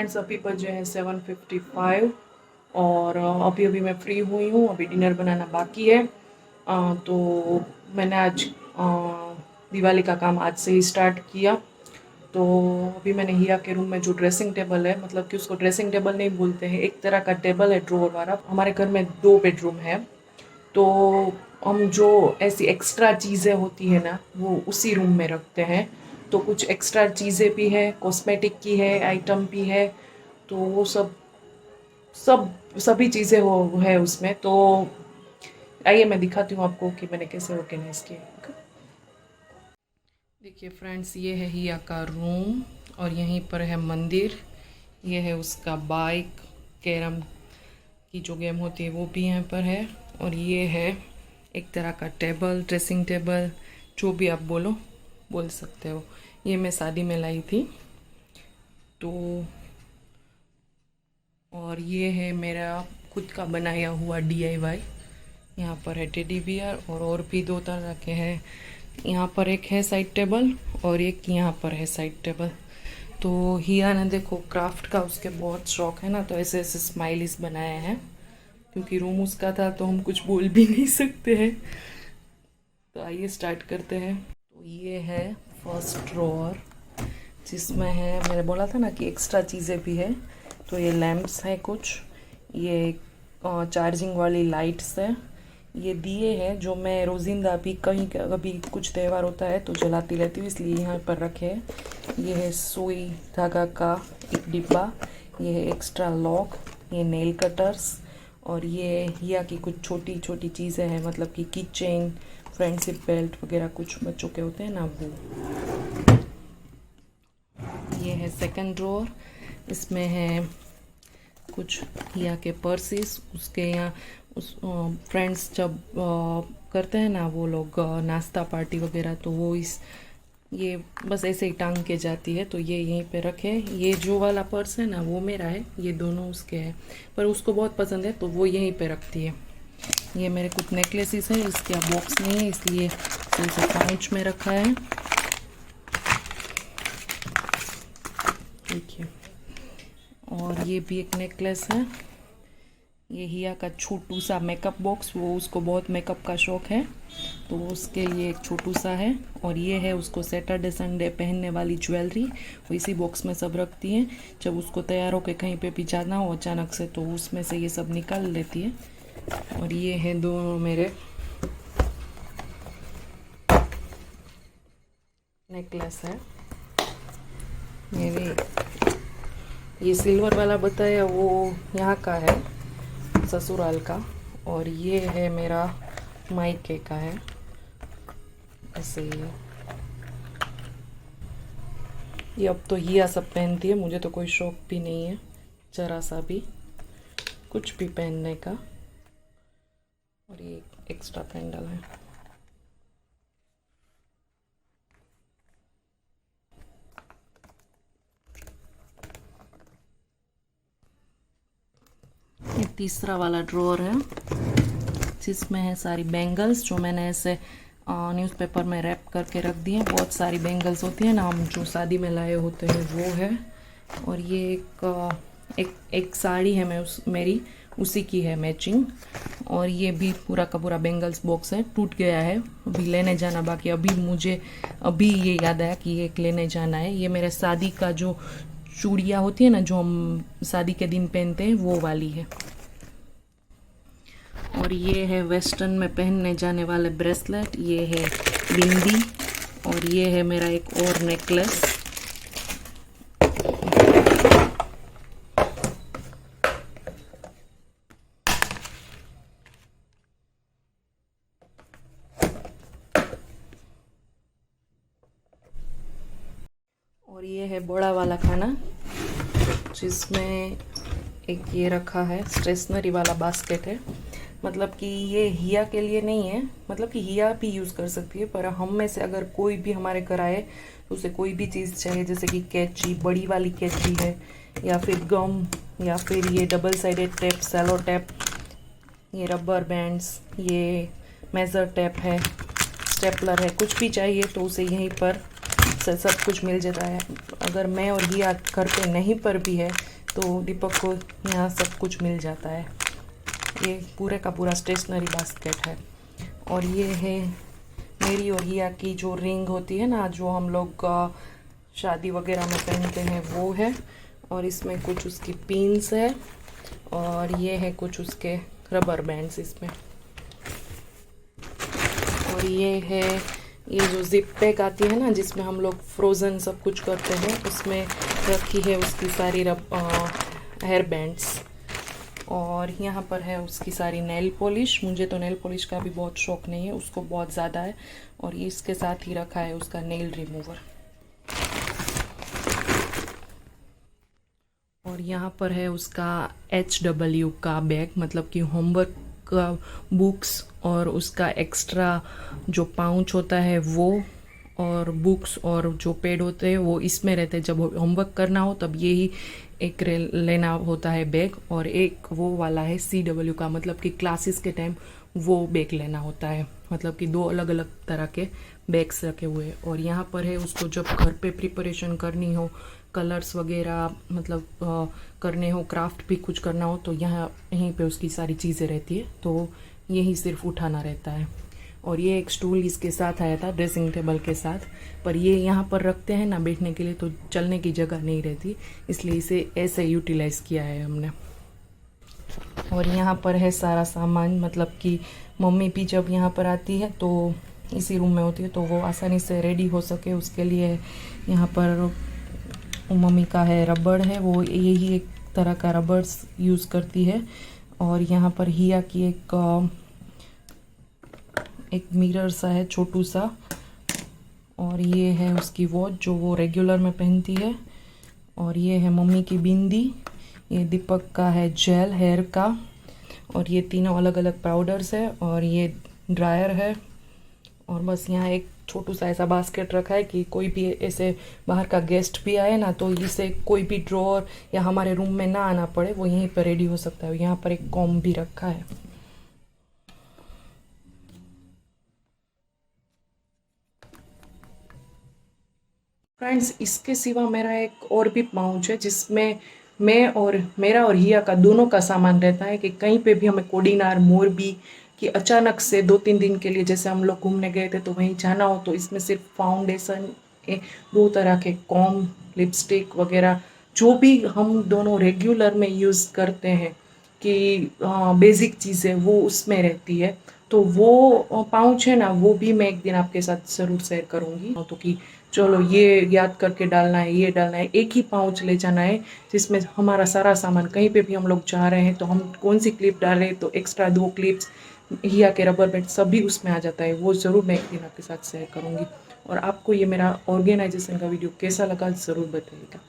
Friends अभी बजे हैं 7:55 और अभी अभी मैं फ्री हुई हूँ। अभी डिनर बनाना बाकी है। तो मैंने आज दिवाली का काम आज से ही स्टार्ट किया। तो अभी मैंने हिया के रूम में जो ड्रेसिंग टेबल है, मतलब कि उसको ड्रेसिंग टेबल नहीं बोलते हैं, एक तरह का टेबल है ड्रॉअर वाला। हमारे घर में 2 बेडरूम है, तो हम जो ऐसी एक्स्ट्रा चीज़ें होती है ना वो उसी रूम में रखते हैं। तो कुछ एक्स्ट्रा चीज़ें भी है, कॉस्मेटिक की है, आइटम भी है। तो वो सब सब सभी चीज़ें हो है उसमें। तो आइए मैं दिखाती हूँ आपको कि मैंने कैसे ऑर्गेनाइज किया। देखिए फ्रेंड्स, ये है हिया का रूम और यहीं पर है मंदिर। ये है उसका बाइक, कैरम की जो गेम होती है वो भी यहाँ पर है। और ये है एक तरह का टेबल, ड्रेसिंग टेबल, जो भी आप बोल सकते हो। ये मैं शादी में लाई थी। तो और ये है मेरा खुद का बनाया हुआ DIY। यहाँ पर है टेडी बियर और भी 2 तरह के हैं। यहाँ पर एक है साइड टेबल और एक यहाँ पर है साइड टेबल। तो हिया ने देखो क्राफ्ट का उसके बहुत शौक है ना, तो ऐसे ऐसे स्माइलीज बनाए हैं। क्योंकि रूम उसका था तो हम कुछ बोल भी नहीं सकते हैं। तो आइए स्टार्ट करते हैं। तो ये है फर्स्ट ड्रॉअर, जिसमें है, मैंने बोला था ना कि एक्स्ट्रा चीज़ें भी है। तो ये लैम्प्स हैं कुछ, ये चार्जिंग वाली लाइट्स है, ये दिए हैं जो मैं रोज़िंदा भी कहीं कभी कुछ त्यौहार होता है तो जलाती रहती हूँ, इसलिए यहाँ पर रखे हैं। ये है सुई धागा का एक डिब्बा, ये है एक्स्ट्रा लॉक, ये नेल कटर्स और ये हिया की कुछ छोटी छोटी चीज़ें हैं, मतलब कि की चेन, फ्रेंडशिप बेल्ट वगैरह कुछ बच्चों के होते हैं ना वो। ये है सेकंड ड्रॉअर, इसमें है कुछ हिया के पर्सेस। उसके यहाँ उस फ्रेंड्स जब करते हैं ना वो लोग नाश्ता पार्टी वगैरह, तो वो ये बस ऐसे ही टांग के जाती है, तो ये यहीं पे रखे। ये जो वाला पर्स है ना वो मेरा है, ये दोनों उसके हैं, पर उसको बहुत पसंद है तो वो यहीं पे रखती है। ये मेरे कुछ नेकलेसेस हैं, इसके बॉक्स नहीं है इसलिए इसे पाउच में रखा है। देखिए, और ये भी एक नेकलेस है। ये हिया का छोटू सा मेकअप बॉक्स, वो उसको बहुत मेकअप का शौक है तो उसके लिए एक छोटू सा है। और ये है उसको सैटरडे संडे पहनने वाली ज्वेलरी, वो इसी बॉक्स में सब रखती है। जब उसको तैयार होकर कहीं पे भी जाना हो अचानक से तो उसमें से ये सब निकाल लेती है। और ये है दोनों मेरे नेकलेस है। मेरे ये सिल्वर वाला बताया वो यहाँ का है, ससुराल का, और ये है मेरा मायके का है। ऐसे ये अब तो हिया सब पहनती है, मुझे तो कोई शौक भी नहीं है जरा सा भी कुछ भी पहनने का। और ये एक्स्ट्रा पेंडल है। ये तीसरा वाला ड्रॉअर है, जिसमें है सारी बैंगल्स जो मैंने ऐसे न्यूज़पेपर में रैप करके रख दी हैं। बहुत सारी बैंगल्स होती है ना हम जो शादी में लाए होते हैं वो है। और ये एक साड़ी है मेरी उसी की है मैचिंग। और ये भी पूरा का पूरा बैंगल्स बॉक्स है, टूट गया है, अभी लेने जाना बाकी। मुझे अभी ये याद आया कि ये एक लेने जाना है। ये मेरे शादी का जो चूड़ियाँ होती है ना जो हम शादी के दिन पहनते हैं वो वाली है। और ये है वेस्टर्न में पहनने जाने वाले ब्रेसलेट, ये है बिंदी और ये है मेरा एक और नेकलेस। और ये है बड़ा वाला खाना, जिसमें एक ये रखा है, स्टेशनरी वाला बास्केट है। मतलब कि ये हिया के लिए नहीं है, मतलब कि हिया भी यूज़ कर सकती है, पर हम में से अगर कोई भी हमारे घर आए तो उसे कोई भी चीज़ चाहिए, जैसे कि कैंची, बड़ी वाली कैंची है, या फिर गम, या फिर ये double sided tape, cello tape, ये रबर बैंड्स, ये मेज़र टेप है, स्टेपलर है, कुछ भी चाहिए तो उसे यहीं पर सब कुछ मिल जाता है। अगर मैं और हिया घर पे नहीं पर भी है तो दीपक को यहाँ सब कुछ मिल जाता है। ये पूरे का पूरा स्टेशनरी बास्केट है। और ये है मेरी और हिया की जो रिंग होती है ना, जो हम लोग शादी वगैरह में पहनते हैं, वो है। और इसमें कुछ उसकी पिन्स है और ये है कुछ उसके रबर बैंड्स इसमें। और ये है, ये जो जिप पैक आती है ना, जिसमें हम लोग फ्रोज़न सब कुछ करते हैं, उसमें रखी है उसकी सारी हेयर बैंड्स। और यहाँ पर है उसकी सारी नेल पॉलिश। मुझे तो नेल पॉलिश का भी बहुत शौक नहीं है, उसको बहुत ज़्यादा है। और ये इसके साथ ही रखा है उसका नेल रिमूवर। और यहाँ पर है उसका HW का बैग, मतलब कि होमवर्क का बुक्स और उसका एक्स्ट्रा जो पाउच होता है वो, और बुक्स और जो पेड होते हैं वो इसमें रहते हैं। जब होमवर्क करना हो तब यही एक लेना होता है बैग, और एक वो वाला है CW का, मतलब कि क्लासेस के टाइम वो बैग लेना होता है। मतलब कि दो अलग अलग तरह के बैग्स रखे हुए हैं। और यहाँ पर है उसको जब घर पे प्रिपरेशन करनी हो, कलर्स वगैरह मतलब करने हो, क्राफ्ट भी कुछ करना हो, तो यहाँ यहीं पे उसकी सारी चीज़ें रहती है, तो यही सिर्फ उठाना रहता है। और ये एक स्टूल इसके साथ आया था ड्रेसिंग टेबल के साथ, पर ये यहाँ पर रखते हैं ना बैठने के लिए, तो चलने की जगह नहीं रहती, इसलिए इसे ऐसे यूटिलाइज़ किया है हमने। और यहाँ पर है सारा सामान, मतलब कि मम्मी भी जब यहाँ पर आती है तो इसी रूम में होती है, तो वो आसानी से रेडी हो सके उसके लिए यहाँ पर मम्मी का है रबड़ है, वो यही एक तरह का रबड़ यूज़ करती है। और यहाँ पर हिया की एक मिरर सा है छोटू सा। और ये है उसकी वॉच जो वो रेगुलर में पहनती है। और ये है मम्मी की बिंदी। ये दीपक का है जेल हेयर का। और ये तीनों अलग अलग पाउडर्स है। और ये ड्रायर है। और बस यहाँ एक छोटू सा ऐसा बास्केट रखा है कि कोई भी ऐसे बाहर का गेस्ट भी आए ना, तो इसे कोई भी ड्रॉअर या हमारे रूम में ना आना पड़े, वो यहीं पर रेडी हो सकता है। यहाँ पर एक कॉम्ब भी रखा है। फ्रेंड्स, इसके सिवा मेरा एक और भी पाउच है जिसमें मैं और मेरा और हिया का दोनों का सामान रहता है कि कहीं पे भी हमें कोडिनार मोरबी कि अचानक से 2-3 दिन के लिए जैसे हम लोग घूमने गए थे तो वहीं जाना हो, तो इसमें सिर्फ फाउंडेशन, 2 तरह के कॉम, लिपस्टिक वगैरह जो भी हम दोनों रेगुलर में यूज़ करते हैं कि बेसिक चीज़ें, वो उसमें रहती है। तो वो पाउच है ना, वो भी मैं एक दिन आपके साथ ज़रूर शेयर करूँगी। तो कि चलो ये याद करके डालना है, ये डालना है, एक ही पाउच ले जाना है जिसमें हमारा सारा सामान, कहीं पे भी हम लोग जा रहे हैं तो हम कौन सी क्लिप डाल रहे हैं, तो एक्स्ट्रा 2 क्लिप्स, हिया के रबर बैंड सभी उसमें आ जाता है। वो ज़रूर मैं एक दिन आपके साथ शेयर करूँगी। और आपको ये मेरा ऑर्गेनाइजेशन का वीडियो कैसा लगा ज़रूर बताइएगा।